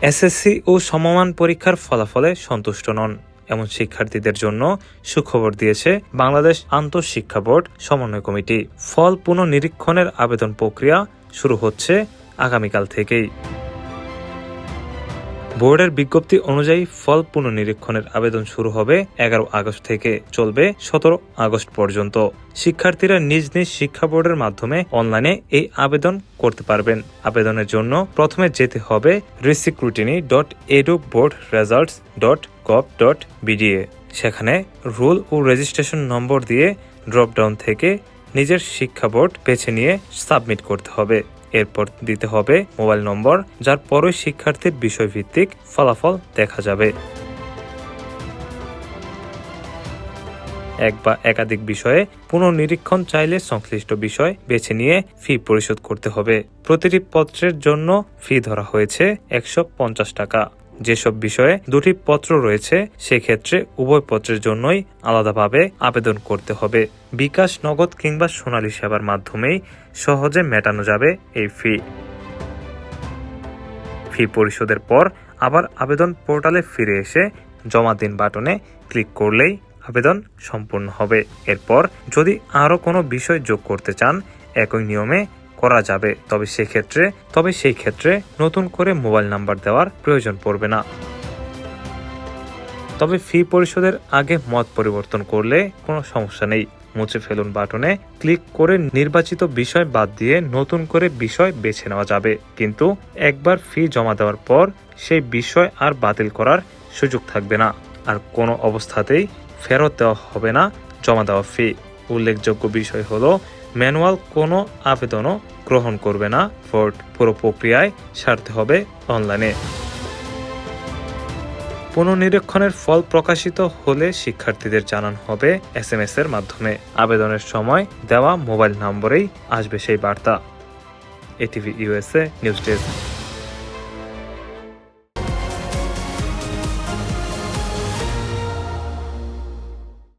SSC ও সমমান পরীক্ষার ফলাফলে সন্তুষ্ট নন এমন শিক্ষার্থীদের জন্য সুখবর দিয়েছে বাংলাদেশ আন্তঃশিক্ষা বোর্ড সমন্বয় কমিটি। ফল পুনঃনিরীক্ষণের আবেদন প্রক্রিয়া শুরু হচ্ছে আগামীকাল থেকেই। বোর্ডের বিজ্ঞপ্তি অনুযায়ী ফল পুনঃনিরীক্ষণের আবেদন শুরু হবে 11 আগস্ট থেকে, চলবে 17 আগস্ট পর্যন্ত। শিক্ষার্থীরা নিজ নিজ শিক্ষা বোর্ডের মাধ্যমে অনলাইনে এই আবেদন করতে পারবেন। আবেদনের জন্য প্রথমে যেতে হবে rescrutiny.edu.boardresults.gov.bda। সেখানে রোল ও রেজিস্ট্রেশন নম্বর দিয়ে ড্রপডাউন থেকে নিজের শিক্ষা বোর্ড বেছে নিয়ে সাবমিট করতে হবে। এরপর দিতে হবে মোবাইল নম্বর, যার পরে শিক্ষার্থীর বিষয়ভিত্তিক ফলাফল দেখা যাবে। এক বা একাধিক বিষয়ে পুনঃনিরীক্ষণ চাইলে সংশ্লিষ্ট বিষয় বেছে নিয়ে ফি পরিশোধ করতে হবে। প্রতিটি পত্রের জন্য ফি ধরা হয়েছে 150 টাকা। যেসব বিষয়ে দুটি পত্র রয়েছে সেক্ষেত্রে উভয় পত্রের জন্যই আলাদাভাবে আবেদন করতে হবে। বিকাশ, নগদ কিংবা সোনালী সেবার মাধ্যমেই সহজে মেটানো যাবে এই ফি। ফি পরিশোধের পর আবার আবেদন পোর্টালে ফিরে এসে জমা দিন বাটনে ক্লিক করলেই আবেদন সম্পূর্ণ হবে। এরপর যদি আরও কোনো বিষয় যোগ করতে চান একই নিয়মে করা যাবে, তবে সেই ক্ষেত্রে নতুন করে মোবাইল নাম্বার দেওয়ার প্রয়োজন পড়বে না। তবে ফি পরিশোধের আগে মত পরিবর্তন করলে কোনো সমস্যা নেই। মুছে ফেলুন বাটনে ক্লিক করে নির্বাচিত বিষয় বাদ দিয়ে নতুন করে বিষয় বেছে নেওয়া যাবে, কিন্তু একবার ফি জমা দেওয়ার পর সেই বিষয় আর বাতিল করার সুযোগ থাকবে না। আর কোনো অবস্থাতেই ফেরত দেওয়া হবে না জমা দেওয়া ফি। উল্লেখযোগ্য বিষয় হলো ম্যানুয়াল কোনো আবেদনও গ্রহণ করবে না বোর্ড। পুরো প্রক্রিয়ায় সারতে হবে অনলাইনে। পুনঃনিরীক্ষণের ফল প্রকাশিত হলে শিক্ষার্থীদের জানানো হবে SMS এর মাধ্যমে। আবেদনের সময় দেওয়া মোবাইল নম্বরেই আসবে সেই বার্তা। ATV USA news desk.